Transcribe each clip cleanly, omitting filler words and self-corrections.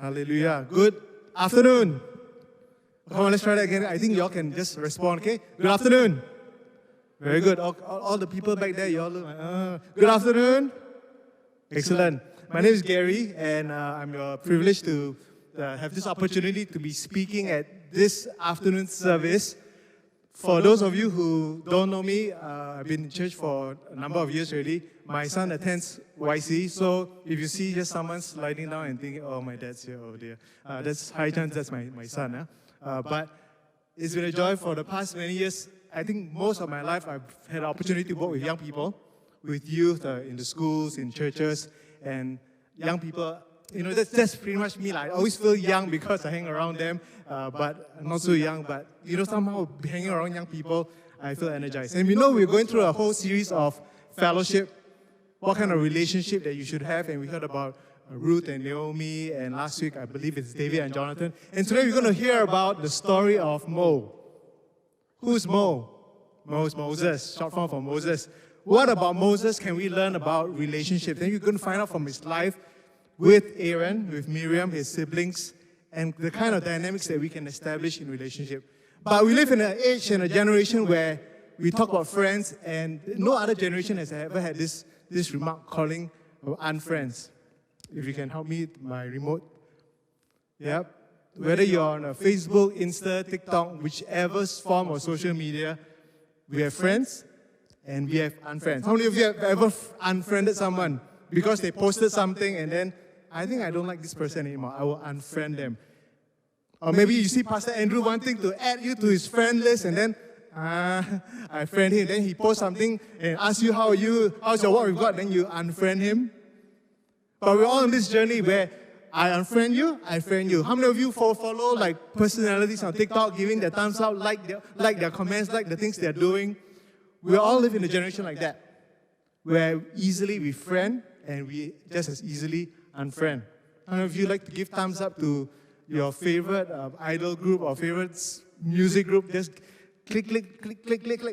Hallelujah. Good afternoon. Come on, let's try that again. I think y'all can just respond, okay? Good afternoon. Very good. All the people back there, y'all look like, good afternoon. Excellent. My name is Gary, and I'm privileged to have this opportunity to be speaking at this afternoon service. For those of you who don't know me, I've been in church for a number of years already. My son attends YC, so if you see just someone sliding down and thinking, oh, my dad's here, oh dear, that's high chance that's my son. But it's been a joy for the past many years. I think most of my life I've had the opportunity to work with young people, with youth in the schools, in churches, and young people. You know, that's pretty much me. I always feel young because I hang around them, but I'm not so young. But, you know, somehow hanging around young people, I feel energized. And we know we're going through a whole series of fellowship, what kind of relationship that you should have. And we heard about Ruth and Naomi, and last week, I believe it's David and Jonathan. And today we're going to hear about the story of Mo. Who's Mo? Mo is Moses, short form for Moses. What about Moses can we learn about relationships? Then you're going to find out from his life with Aaron, with Miriam, his siblings, and the kind of dynamics that we can establish in relationship. But we live in an age and a generation where we talk about friends, and no other generation has ever had this remark calling unfriends. If you can help me, my remote. Yep. Whether you're on a Facebook, Insta, TikTok, whichever form of social media, we have friends and we have unfriends. How many of you have ever unfriended someone because they posted something and then, I think I don't like this person anymore, I will unfriend them. Or maybe you see Pastor Andrew wanting to add you to his friend list and then, I friend him. Then he posts something and asks you, how's your walk with God? Then you unfriend him. But we're all on this journey where I unfriend you, I friend you. How many of you follow like personalities on TikTok, giving their thumbs up, like their comments, like the things they're doing? We all live in a generation like that, where easily we friend and we just as easily unfriend. How many of you like to give thumbs up to your favorite idol group or favorite music group? Just click,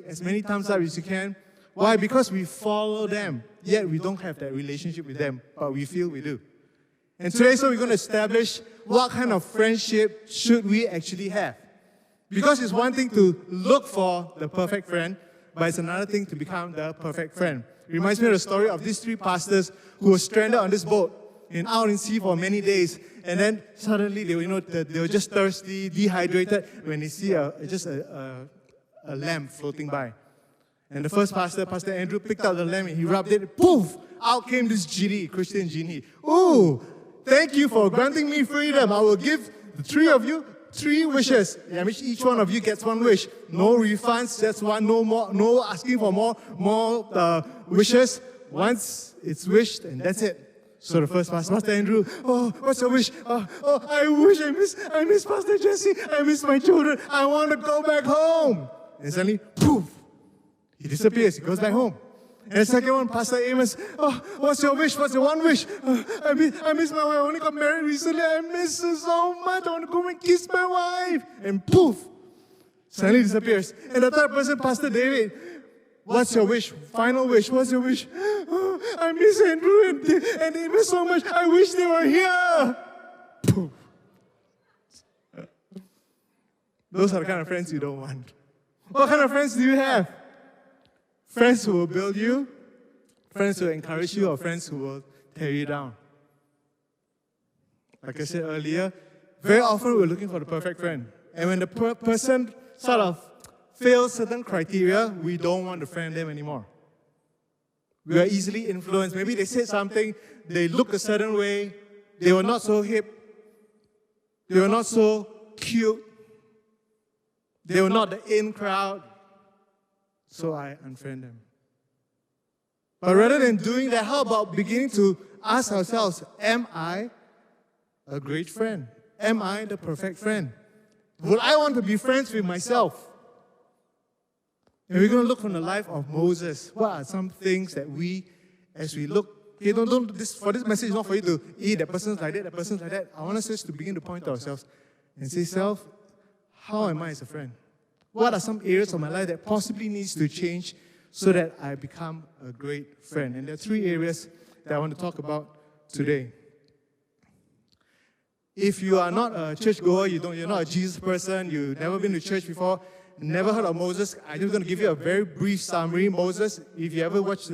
as many thumbs up as you can. Why? Because we follow them, yet we don't have that relationship with them, but we feel we do. And today, so we're going to establish what kind of friendship should we actually have. Because it's one thing to look for the perfect friend, but it's another thing to become the perfect friend. It reminds me of the story of these three pastors who were stranded on this boat out in sea for many days. And then suddenly they were just thirsty, dehydrated, when they see a lamb floating by. And the first pastor, Pastor Andrew, picked up the lamb and he rubbed it. Poof! Out came this genie, Christian genie. Ooh! Thank you for granting me freedom. I will give the three of you 3 wishes. I mean, each one of you gets 1 wish. No refunds, just one. No more. No asking for more wishes. Once it's wished, and that's it. So the first Pastor Andrew, oh, what's your wish? I wish I miss Pastor Jesse. I miss my children. I want to go back home. And suddenly, poof, he disappears. He goes back home. And the second one, Pastor Amos, what's your wish? What's your 1 wish? I miss my wife. I only got married recently. I miss her so much. I want to go and kiss my wife. And poof, suddenly disappears. And the third person, Pastor David, what's your wish? Final wish. What's your wish? I miss Andrew and Amos so much. I wish they were here. Poof. Those are the kind of friends you don't want. What kind of friends do you have? Friends who will build you, friends who will encourage you, or friends who will tear you down. Like I said earlier, very often we're looking for the perfect friend. And when the person sort of fails certain criteria, we don't want to friend them anymore. We are easily influenced. Maybe they said something, they look a certain way, they were not so hip, they were not so cute, they were not the in crowd. So I unfriend them. But rather than doing that, how about beginning to ask ourselves, am I a great friend? Am I the perfect friend? Would I want to be friends with myself? And we're going to look from the life of Moses. What are some things that as we look, okay, for this message is not for you to, that person's like that person's like that. I want us just to begin to point to ourselves and say, self, how am I as a friend? What are some areas of my life that possibly needs to change so that I become a great friend? And there are 3 areas that I want to talk about today. If you are not a churchgoer, you're not a Jesus person, you've never been to church before, never heard of Moses, I'm just going to give you a very brief summary. Moses, if you ever watched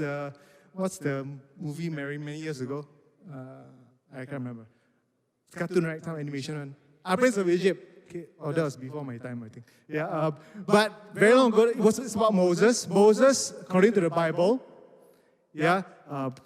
what's the movie many years ago? I can't remember. It's cartoon, right? Some animation one. Prince of Egypt. Okay. Oh, that was before my time, I think. Yeah, but very long ago, it's about Moses. Moses, according to the Bible,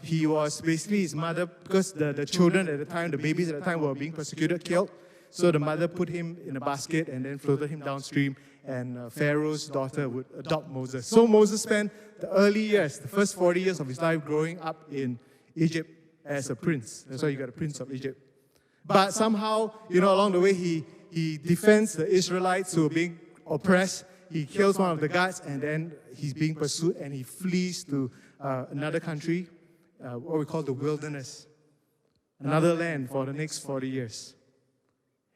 he was basically his mother, because the children at the time, the babies at the time were being persecuted, killed. So the mother put him in a basket and then floated him downstream, and Pharaoh's daughter would adopt Moses. So Moses spent the early years, the first 40 years of his life, growing up in Egypt as a prince. That's why you got a prince of Egypt. But somehow, along the way, he defends the Israelites who are being oppressed. He kills one of the guards, and then he's being pursued, and he flees to another country, what we call the wilderness, another land for the next 40 years.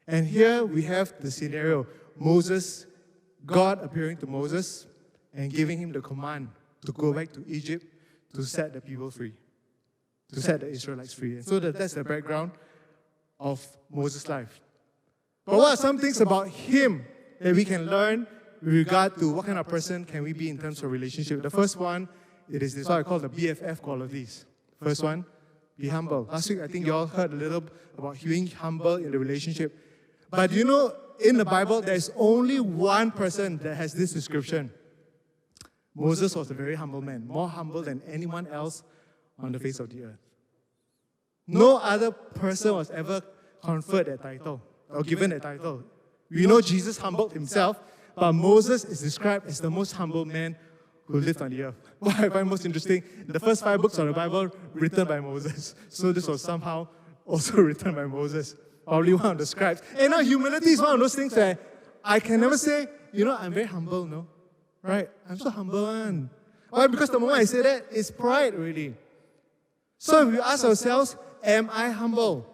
And here we have the scenario. Moses, God appearing to Moses and giving him the command to go back to Egypt to set the people free, to set the Israelites free. And so that's the background of Moses' life. But what are some things about him that we can learn with regard to what kind of person can we be in terms of relationship? The first one, it is this what I call the BFF qualities. First one, be humble. Last week, I think you all heard a little about being humble in the relationship. But in the Bible, there's only one person that has this description. Moses was a very humble man, more humble than anyone else on the face of the earth. No other person was ever conferred that title or given that title. We know Jesus humbled himself, but Moses is described as the most humble man who lived on the earth. What I find most interesting, the first 5 books of the Bible written by Moses. So this was somehow also written by Moses. Probably one of the scribes. And humility is one of those things that I can never say, I'm very humble, no? Right? I'm so humble, man. Why? Because the moment I say that, it's pride, really. So if we ask ourselves, am I humble?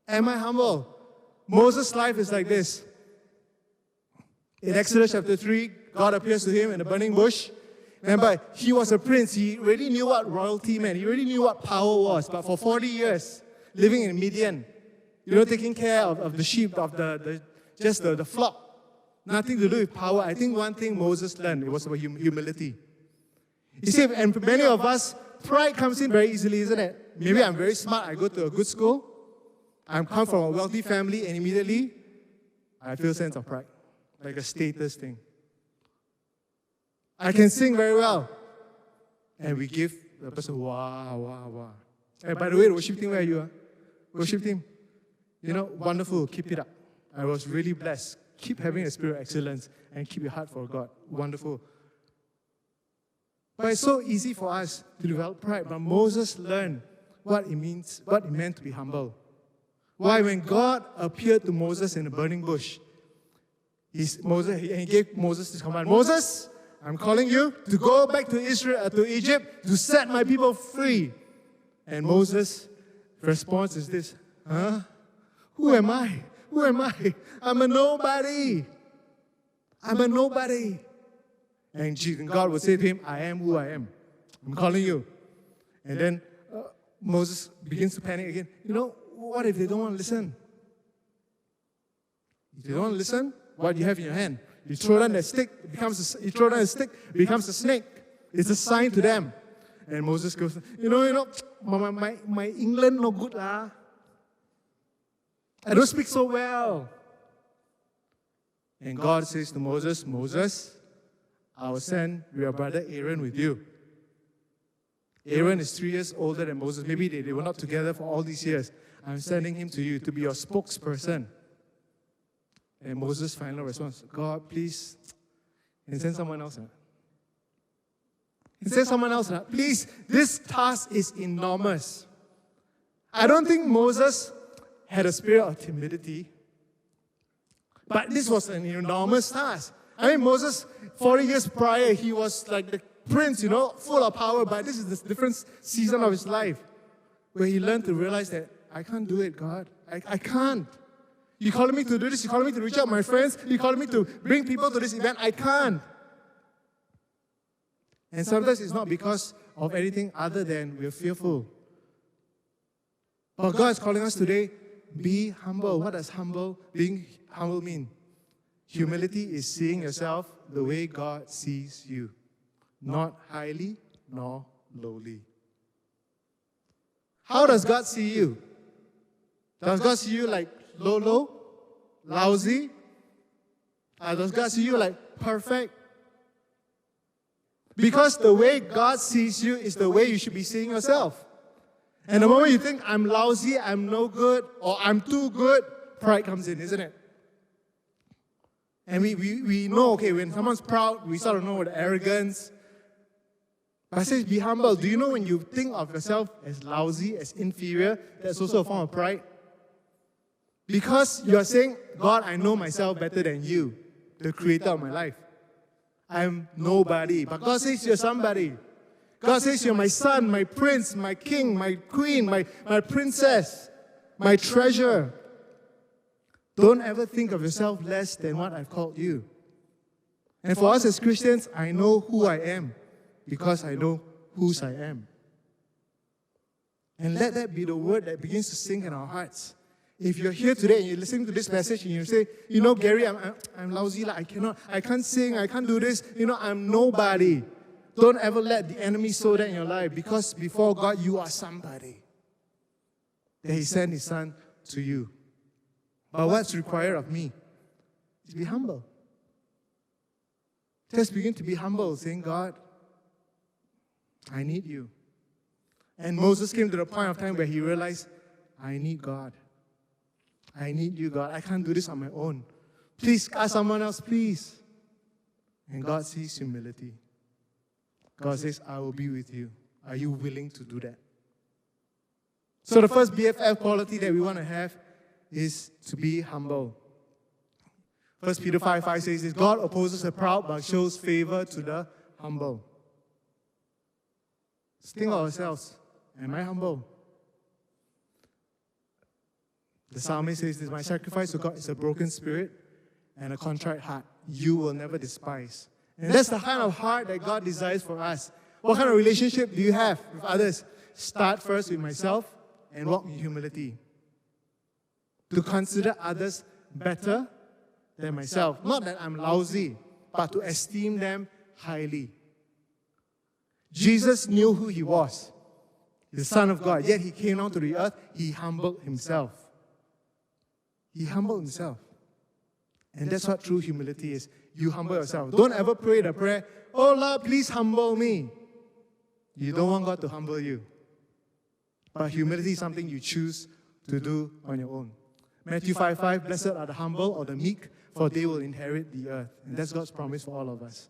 Am I humble? Moses' life is like this. In Exodus chapter 3, God appears to him in a burning bush. Remember, he was a prince. He really knew what royalty meant. He really knew what power was. But for 40 years, living in Midian, taking care of the sheep, of the flock. Nothing to do with power. I think one thing Moses learned, it was about humility. You see, and for many of us, pride comes in very easily, isn't it? Maybe I'm very smart, I go to a good school, I come from a wealthy family, and immediately, I feel a sense of pride, like a status thing. I can sing very well, and we give the person, wow. And by the way, the worship team, where are you? Worship team. Wonderful, keep it up. I was really blessed. Keep having a spirit of excellence and keep your heart for God. Wonderful. But it's so easy for us to develop pride. But Moses learned what it meant to be humble. Why? When God appeared to Moses in a burning bush, he gave Moses this command: Moses, I'm calling you to go back to Egypt to set my people free. And Moses' response is this: Who am I? Who am I? I'm a nobody. I'm a nobody. And God would say to him, I am who I am. I'm calling you. And then Moses begins to panic again. What if they don't want to listen? If they don't want to listen, what do you have in your hand? You throw down that stick, you throw down a stick, it becomes a snake. It's a sign to them. And Moses goes, my England no good lah. I don't speak so well. And God says to Moses, Moses, I will send your brother Aaron with you. Aaron is 3 years older than Moses. Maybe they were not together for all these years. I'm sending him to you to be your spokesperson. And Moses' final response, God, please, and send someone else. And send someone else. Please, this task is enormous. I don't think Moses had a spirit of timidity. But this was an enormous task. Moses, 40 years prior, he was like the prince, full of power. But this is the different season of his life where he learned to realize that I can't do it, God. I can't. You calling me to do this? You calling me to reach out my friends? You calling me to bring people to this event? I can't. And sometimes it's not because of anything other than we're fearful. But God is calling us today, be humble. What does being humble mean? Humility is seeing yourself the way God sees you, not highly nor lowly. How does God see you? Does God see you like low, lousy? Does God see you like perfect? Because the way God sees you is the way you should be seeing yourself. And the moment you think, I'm lousy, I'm no good, or I'm too good, pride comes in, isn't it? And we know, okay, when someone's proud, we sort of know the arrogance. But it says, be humble. Do you know when you think of yourself as lousy, as inferior, that's also a form of pride? Because you're saying, God, I know myself better than you, the creator of my life. I'm nobody. But God says you're somebody. God says you're my son, my prince, my king, my queen, my princess, my treasure. Don't ever think of yourself less than what I've called you. And for us as Christians, I know who I am because I know whose I am. And let that be the word that begins to sink in our hearts. If you're here today and you're listening to this message and you say, you know, Gary, I'm lousy, like I can't sing, I can't do this, I'm nobody. Don't ever let the enemy sow that in your life, because before God, you are somebody. That He sent His Son to you. But what's required of me is to be humble. Just begin to be humble, saying, God, I need you. And Moses came to the point of time where he realized, I need God. I need you, God. I can't do this on my own. Please ask someone else, please. And God sees humility. God says, I will be with you. Are you willing to do that? So the first BFF quality that we want to have is to be humble. 1 Peter 5:5 says this, God opposes the proud but shows favor to the humble. Let's think of ourselves. Am I humble? The psalmist says this, my sacrifice to God is a broken spirit and a contrite heart. You will never despise. And that's the kind of heart that God desires for us. What kind of relationship do you have with others? Start first with myself and walk in humility. To consider others better than myself. Not that I'm lousy, but to esteem them highly. Jesus knew who He was, the Son of God. Yet He came down to the earth. He humbled Himself. He humbled Himself. And that's what true humility is. You humble yourself. Don't ever pray the prayer, oh Lord, please humble me. You don't want God to humble you. But humility is something you choose to do on your own. Matthew 5:5, blessed are the humble or the meek, for they will inherit the earth. And that's God's promise for all of us.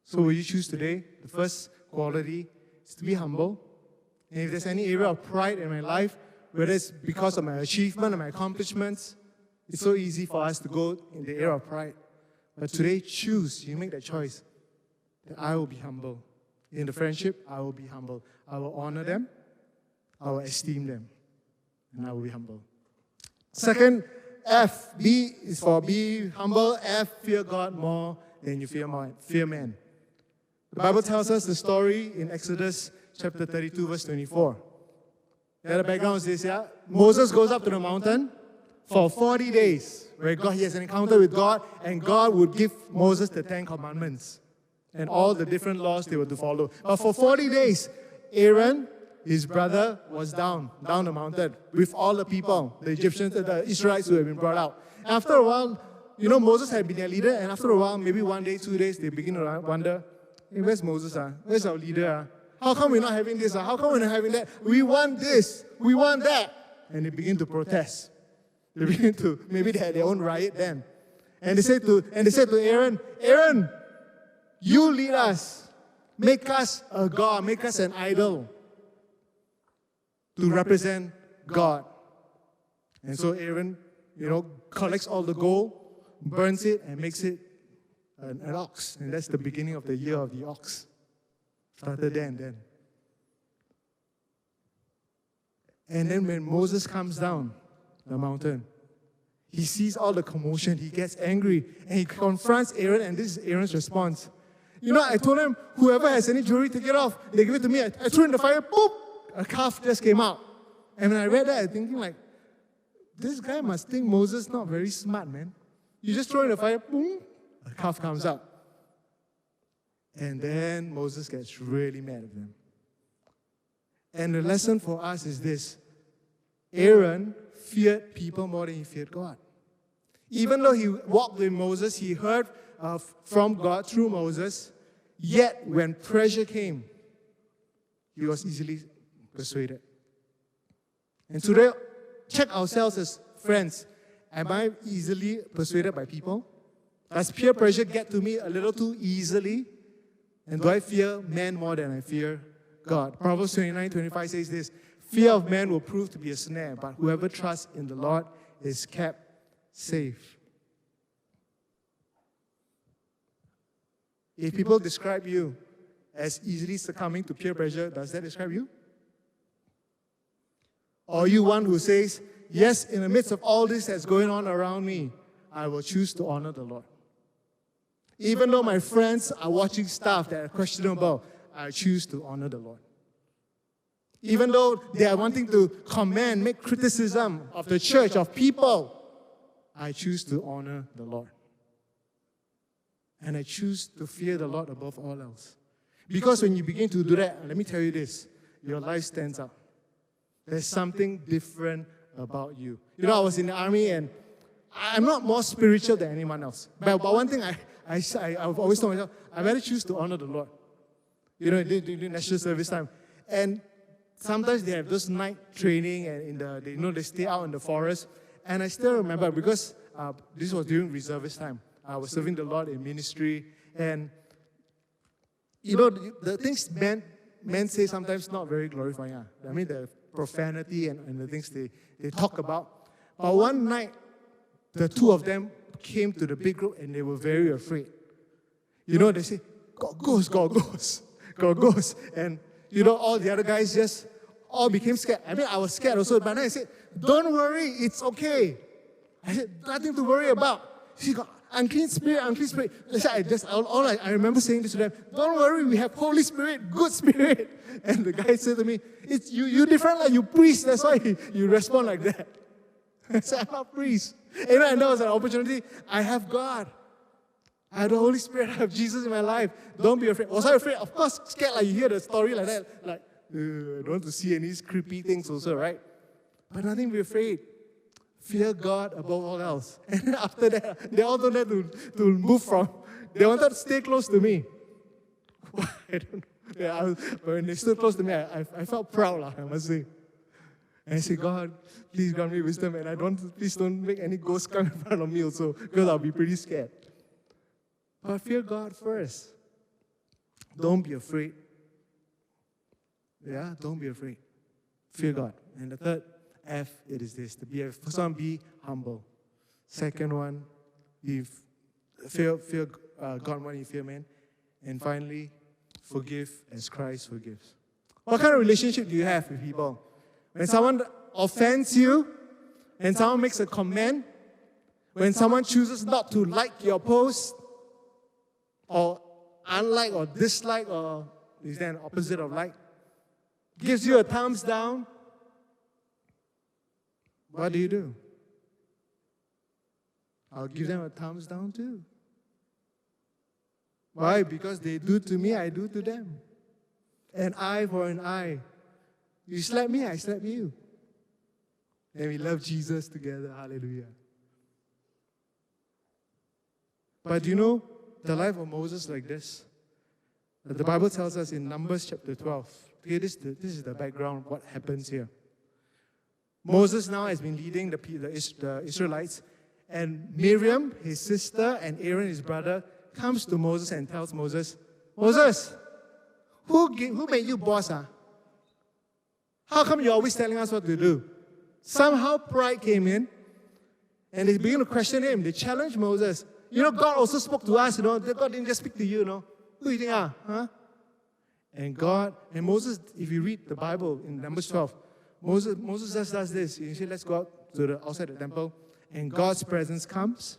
So will you choose today? The first quality is to be humble. And if there's any area of pride in my life, whether it's because of my achievement or my accomplishments, it's so easy for us to go in the area of pride. But today, choose, you make that choice, that I will be humble. In the friendship, I will be humble. I will honor them, I will esteem them, and I will be humble. Second, F, B is for be humble. F, fear God more than you fear man. The Bible tells us the story in Exodus chapter 32, verse 24. The background is this, yeah? Moses goes up to the mountain for 40 days, where he has an encounter with God, and God would give Moses the 10 commandments and all the different laws they were to follow. But for 40 days, Aaron, his brother, was down the mountain with all the people, the Egyptians, the Israelites who had been brought out. After a while, Moses had been their leader, and after a while, maybe 1 day, 2 days, they begin to wonder, hey, where's Moses? Where's our leader? How come we're not having this? How come we're not having that? We want this. We want that. And they begin to protest. They begin to, maybe they had their own riot then. And they said to Aaron, Aaron, you lead us. Make us a god. Make us an idol to represent God. And so Aaron, collects all the gold, burns it, and makes it an ox. And that's the beginning of the year of the ox. Started then. And then when Moses comes down the mountain, he sees all the commotion, he gets angry, and he confronts Aaron, and this is Aaron's response. I told him, whoever has any jewelry, take it off. They give it to me. I threw it in the fire, boop, a calf just came out. And when I read that, I'm thinking this guy must think Moses not very smart, man. You just throw in the fire, boom, a calf comes out. And then Moses gets really mad at them. And the lesson for us is this. Aaron feared people more than he feared God. Even though he walked with Moses, he heard from God through Moses, yet when pressure came, he was easily persuaded. And today, check ourselves as friends. Am I easily persuaded by people? Does peer pressure get to me a little too easily? And do I fear man more than I fear God? Proverbs 29:25 says this, fear of man will prove to be a snare, but whoever trusts in the Lord is kept safe. If people describe you as easily succumbing to peer pressure, does that describe you? Or are you one who says, yes, in the midst of all this that's going on around me, I will choose to honor the Lord. Even though my friends are watching stuff that are questionable, I choose to honor the Lord. Even though they are wanting to comment, make criticism of the church, of people, I choose to honor the Lord. And I choose to fear the Lord above all else. Because when you begin to do that, let me tell you this, your life stands out. There's something different about you. You know, I was in the army and I'm not more spiritual than anyone else. But one thing I've always told myself, I better choose to honor the Lord. You know, during national service time. And sometimes they have those night training and they stay out in the forest. And I still remember because this was during reservist time. I was serving the Lord in ministry. And, you know, the things men say sometimes not very glorifying. I mean, the profanity and the things they talk about. But one night, the two of them came to the big group and they were very afraid. You know, they say, God goes, God goes, God goes. And, you know, all the other guys just all became scared. I mean, I was scared also. But then I said, don't worry, it's okay. I said, nothing to worry about. She got unclean spirit, unclean spirit. I remember saying this to them, don't worry, we have Holy Spirit, good spirit. And the guy said to me, it's you different, like you priest, that's why you respond like that. I said, I'm not priest. And that was an opportunity. I have God. I have the Holy Spirit. I have Jesus in my life. Don't be afraid. Was I afraid? Of course, scared. Like you hear the story like that. Like, I don't want to see any creepy things also, right? But nothing to be afraid. Fear God above all else. And after that, they all don't have to move from. They wanted to stay close to me. I don't know. Yeah, but when they stood close to me, I felt proud, I must say. And I said, God, please grant me wisdom, and please don't make any ghosts come in front of me also, because I'll be pretty scared. But fear God first. Don't be afraid. Yeah, don't be afraid. Fear God. And the third F, it is this. First one, be humble. Second one, fear God more than you fear man. And finally, forgive as Christ forgives. What kind of relationship do you have with people? When someone offends you, when someone makes a comment, when someone chooses not to like your post, or unlike or dislike, or is there an opposite of like, gives you a thumbs down, what do? I'll give them a thumbs down too. Why? Because they do to me, I do to them. An eye for an eye. You slap me, I slap you. And we love Jesus together. Hallelujah. But you know, the life of Moses like this. The Bible tells us in Numbers chapter 12. Okay, this is the background of what happens here. Moses now has been leading the Israelites. And Miriam, his sister, and Aaron, his brother, comes to Moses and tells Moses, Moses, who made you boss? How come you're always telling us what to do? Somehow pride came in, and they begin to question him. They challenge Moses. You know, God also spoke to us, God didn't just speak to you, Who do you think, Huh? And Moses, if you read the Bible in Numbers 12, Moses just does this. He said, let's go out to outside the temple, and God's presence comes,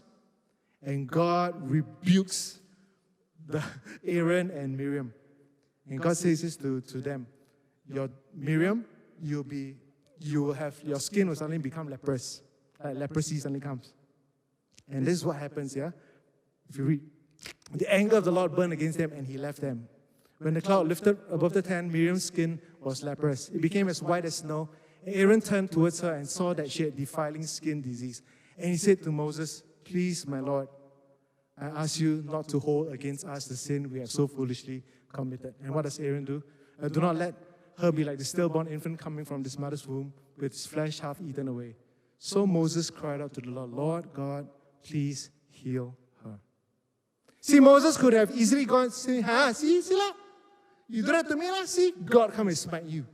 and God rebukes Aaron and Miriam. And God says this to them, Miriam, your skin will suddenly become leprous. like leprosy suddenly comes. And this is what happens, yeah? If you read, the anger of the Lord burned against them, and he left them. When the cloud lifted above the tent, Miriam's skin was leprous. It became as white as snow. Aaron turned towards her and saw that she had defiling skin disease. And he said to Moses, "Please, my Lord, I ask you not to hold against us the sin we have so foolishly committed." And what does Aaron do? Do not let her be like the stillborn infant coming from this mother's womb, with its flesh half eaten away. So Moses cried out to the Lord, "Lord God, please heal her." See, Moses could have easily gone, see lah. You do that to me, lah. See, God come and smite you.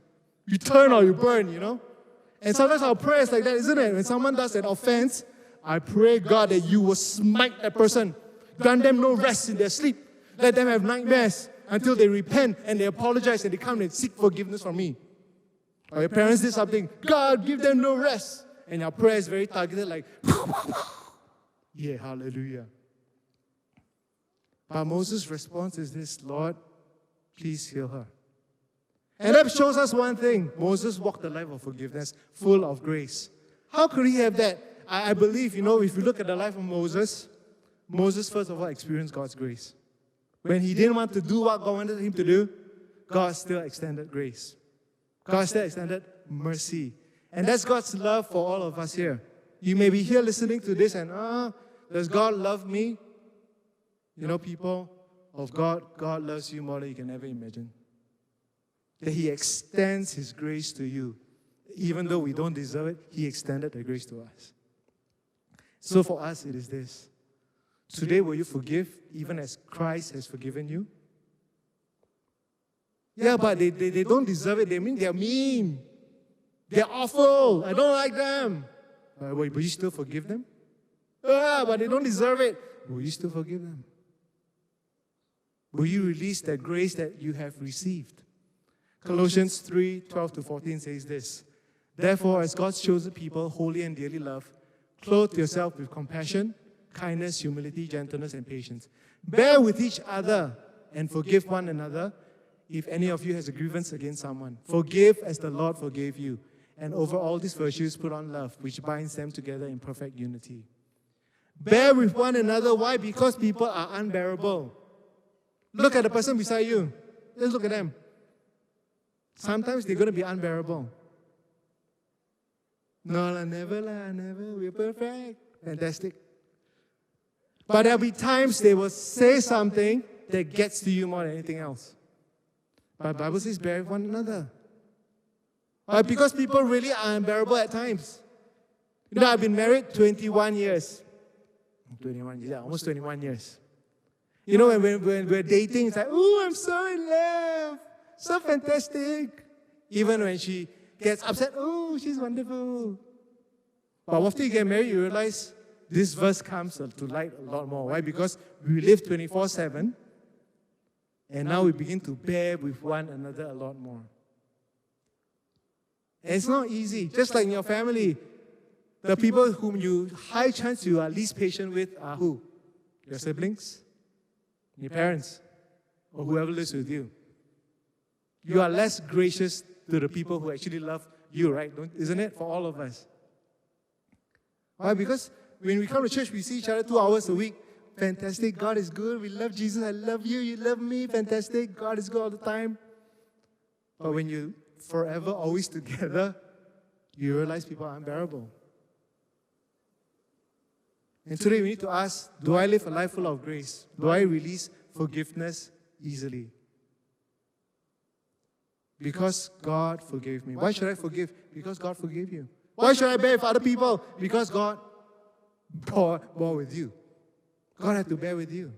You turn or you burn, you know. And sometimes our prayer is like that, isn't it? When someone does an offense, I pray, God, that you will smite that person. Grant them no rest in their sleep. Let them have nightmares until they repent and they apologize and they come and seek forgiveness from me. Or your parents did something, God, give them no rest. And our prayer is very targeted, like, yeah, hallelujah. But Moses' response is this, "Lord, please heal her." And that shows us one thing. Moses walked a life of forgiveness, full of grace. How could he have that? I believe, you know, if you look at the life of Moses, Moses first of all experienced God's grace. When he didn't want to do what God wanted him to do, God still extended grace. God still extended mercy. And that's God's love for all of us here. You may be here listening to this and, does God love me? You know, people of God, God loves you more than you can ever imagine. That he extends his grace to you. Even though we don't deserve it, he extended the grace to us. So for us, it is this. Today, will you forgive even as Christ has forgiven you? Yeah, but they don't deserve it. They mean they're mean. They're awful. I don't like them. Will you still forgive them? But they don't deserve it. Will you still forgive them? Will you release that grace that you have received? Colossians 3:12-14 says this. Therefore, as God's chosen people, holy and dearly loved, clothe yourself with compassion, kindness, humility, gentleness, and patience. Bear with each other and forgive one another if any of you has a grievance against someone. Forgive as the Lord forgave you. And over all these virtues, put on love, which binds them together in perfect unity. Bear with one another. Why? Because people are unbearable. Look at the person beside you. Just look at them. Sometimes they're going to be unbearable. No, never. We're perfect. Fantastic. But there'll be times they will say something that gets to you more than anything else. But the Bible says, bear with one another. Because people really are unbearable at times. You know, I've been married 21 years. 21 years, almost 21 years. You know, when we're dating, it's like, oh, I'm so in love. So fantastic. Even when she gets upset, oh, she's wonderful. But after you get married, you realize this verse comes to light a lot more. Why? Because we live 24/7, and now we begin to bear with one another a lot more. And it's not easy. Just like in your family, the people whom you high chance you are least patient with are who? Your siblings, your parents, or whoever lives with you. You are less gracious to the people who actually love you, right? Isn't it? For all of us. Why? Because when we come to church, we see each other 2 hours a week. Fantastic. God is good. We love Jesus. I love you. You love me. Fantastic. God is good all the time. But when you forever, always together, you realize people are unbearable. And today we need to ask, do I live a life full of grace? Do I release forgiveness easily? Because God forgave me. Why should I forgive? Because God forgave you. Why should I bear with other people? Because God bore with you. God had to bear with you.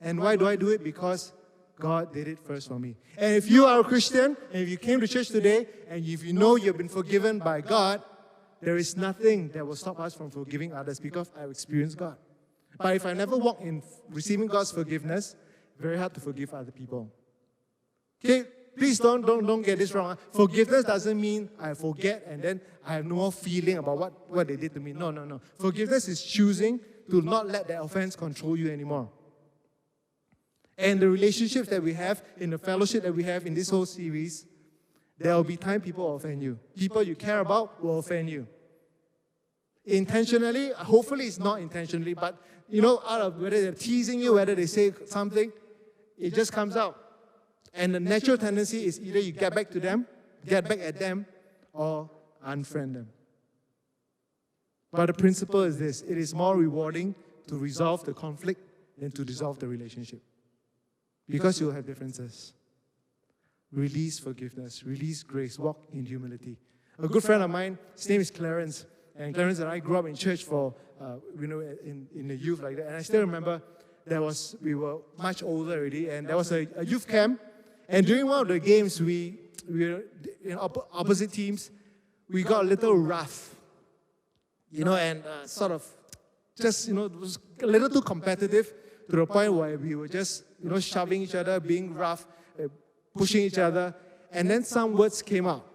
And why do I do it? Because God did it first for me. And if you are a Christian, and if you came to church today, and if you know you've been forgiven by God, there is nothing that will stop us from forgiving others because I've experienced God. But if I never walk in receiving God's forgiveness, very hard to forgive other people. Okay? Please don't get this wrong. Forgiveness doesn't mean I forget and then I have no more feeling about what they did to me. No. Forgiveness is choosing to not let that offense control you anymore. And the relationships that we have, in the fellowship that we have in this whole series, there will be time people will offend you. People you care about will offend you. intentionally, hopefully it's not intentionally, but out of whether they're teasing you, whether they say something, it just comes out. And the natural tendency is either you get back at them, or unfriend them. But the principle is this: it is more rewarding to resolve the conflict than to dissolve the relationship. Because you'll have differences. Release forgiveness, release grace, walk in humility. A good friend of mine, his name is Clarence. And Clarence and I grew up in church for, in the youth like that. And I still remember we were much older already, and there was a youth camp. And during one of the games, we were in opposite teams. We got a little rough, and sort of just, it was a little too competitive to the point where we were just, shoving each other, being rough, pushing each other. And then some words came out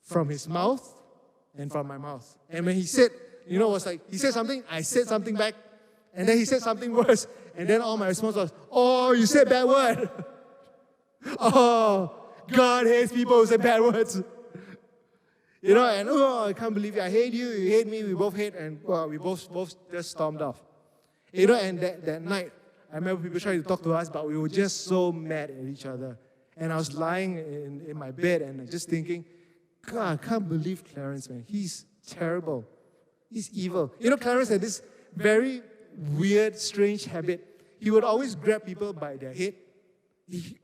from his mouth and from my mouth. And when he said, it was like, he said something, I said something back, and then he said something worse. And then all my response was, oh, you said bad word. Oh, God hates people who say bad words. And I can't believe it. I hate you, you hate me, we both hate, and we both just stormed off. And that night, I remember people trying to talk to us, but we were just so mad at each other. And I was lying in my bed and just thinking, God, I can't believe Clarence, man. He's terrible. He's evil. Clarence had this very weird, strange habit. He would always grab people by their head,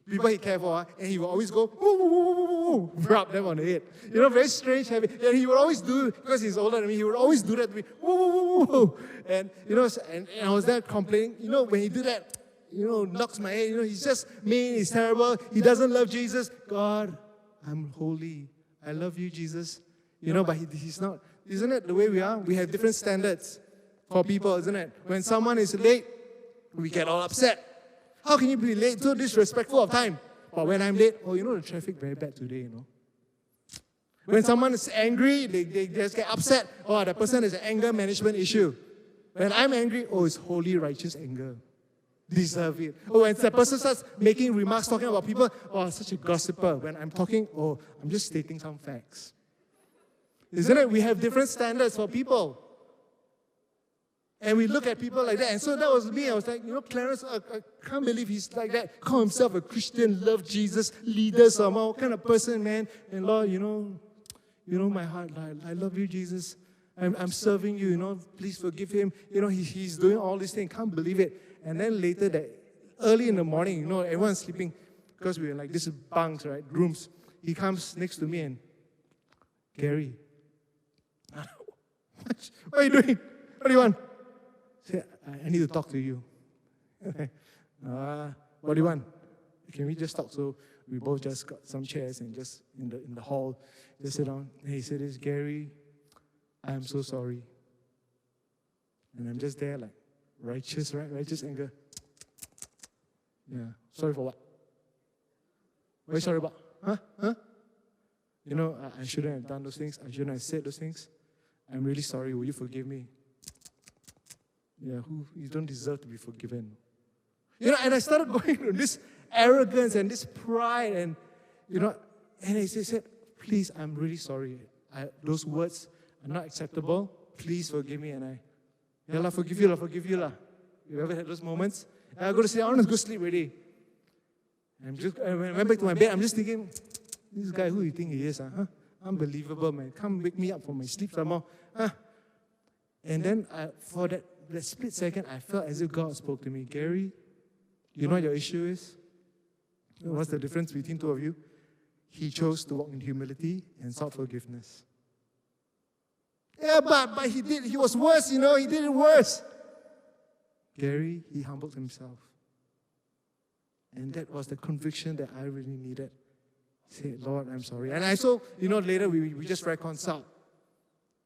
people he cared for, and he would always go, woo, woo, woo, woo, woo, rub them on the head. Very strange habit. And he would always do, because he's older than me, he would always do that to me, woo, woo, woo, woo. And, and I was there complaining, when he did that, knocks my head, he's just mean, he's terrible, he doesn't love Jesus. God, I'm holy. I love you, Jesus. But he's not. Isn't it the way we are? We have different standards for people, isn't it? When someone is late, we get all upset. How can you be late? So disrespectful of time. But when I'm late, the traffic very bad today, When someone is angry, they just get upset. Oh, that person has an anger management issue. When I'm angry, it's holy, righteous anger. Deserve it. When the person starts making remarks, talking about people, such a gossiper. When I'm talking, I'm just stating some facts. Isn't it? We have different standards for people. And we look at people like that. And so that was me. I was like, Clarence, I can't believe he's like that. Call himself a Christian, love Jesus, leader somehow. What kind of person, man? And Lord, my heart, I love you, Jesus. I'm serving you, please forgive him. He's doing all these things. Can't believe it. And then later, early in the morning, everyone's sleeping because we were like, this is bunks, right? Rooms. He comes next to me and, Gary, what are you doing? What do you want? I said, I need to talk to you. What do you want? Can we just talk? So we both just got some chairs and just in the hall, just sit down. And he said, this, Gary, I'm so sorry. And I'm just there like, righteous, right? Righteous anger. Yeah. Sorry for what? What are you sorry about? Huh? I shouldn't have done those things. I shouldn't have said those things. I'm really sorry. Will you forgive me? Yeah, you don't deserve to be forgiven. And I started going through this arrogance and this pride and he said, please, I'm really sorry. Those words are not acceptable. Please forgive me. And forgive you. You ever had those moments? And I go to say, I want to go sleep already. And when I went back to my bed, I'm just thinking, this guy, who do you think he is? Huh? Unbelievable, man. Come wake me up from my sleep somehow. And then for that split second, I felt as if God spoke to me. Gary, you know what your issue is? What's the difference between two of you? He chose to walk in humility and sought forgiveness. Yeah, but he was worse, he did it worse. Gary, he humbled himself. And that was the conviction that I really needed. Say, Lord, I'm sorry. And I saw, later we just reconciled.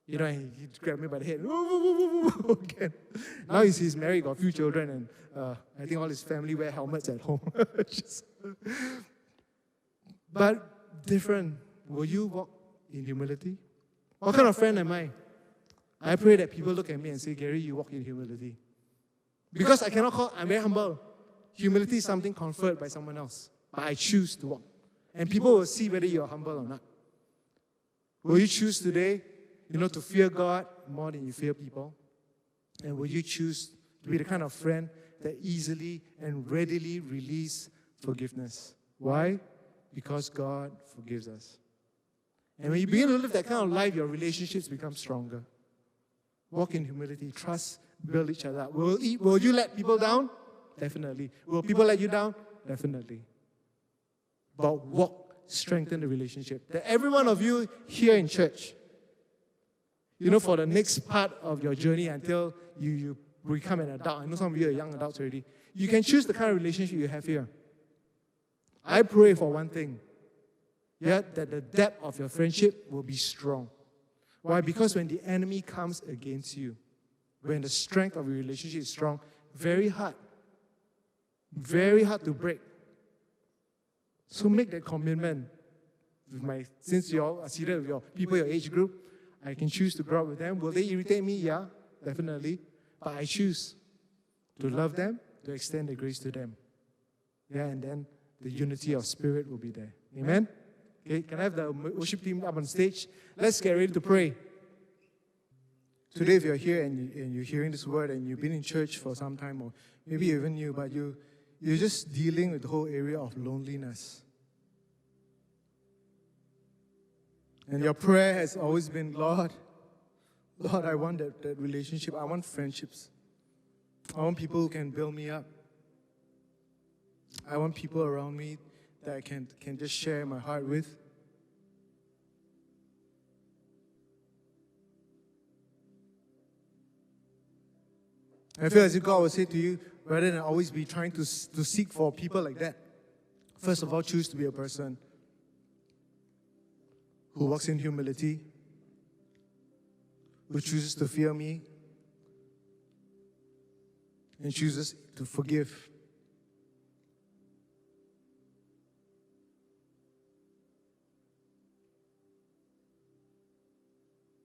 He grabbed me by the head. Again. Now he's married, got a few children, and I think all his family wear helmets at home. But different. Will you walk in humility? What kind of friend am I? I pray that people look at me and say, Gary, you walk in humility. Because I'm very humble. Humility is something conferred by someone else. But I choose to walk. And people will see whether you're humble or not. Will you choose today, to fear God, more than you fear people? And will you choose to be the kind of friend that easily and readily release forgiveness? Why? Because God forgives us. And when you begin to live that kind of life, your relationships become stronger. Walk in humility, trust, build each other up. Will you let people down? Definitely. Will people let you down? Definitely. But walk, strengthen the relationship. That every one of you here in church, for the next part of your journey until you become an adult, I know some of you are young adults already, you can choose the kind of relationship you have here. I pray for one thing, that the depth of your friendship will be strong. Why? Because when the enemy comes against you, when the strength of your relationship is strong, very hard to break. So make that commitment. Since you all are seated with your people, your age group, I can choose to grow up with them. Will they irritate me? Yeah, definitely. But I choose to love them, to extend the grace to them. Yeah, and then the unity of spirit will be there. Amen? Okay, can I have the worship team up on stage? Let's get ready to pray. Today, if you're here and you're hearing this word and you've been in church for some time, or maybe even new, but you're just dealing with the whole area of loneliness. And your prayer has always been, Lord, I want that relationship. I want friendships. I want people who can build me up. I want people around me that I can just share my heart with. I feel as if God will say to you, rather than always be trying to seek for people like that, first of all, choose to be a person who walks in humility, who chooses to fear me, and chooses to forgive.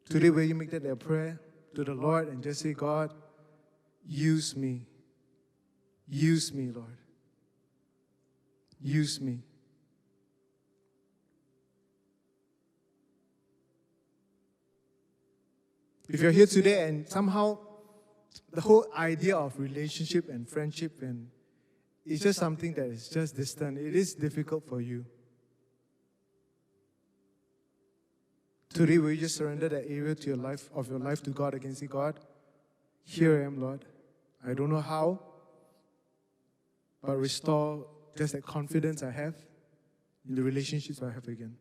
Today, will you make that a prayer to the Lord and just say, God, use me. Use me, Lord. Use me. If you're here today and somehow the whole idea of relationship and friendship and it's just something that is just distant, it is difficult for you. Today, will you just surrender that area to your life to God again? Say, God, here I am, Lord. I don't know how, but restore just that confidence I have in the relationships I have again.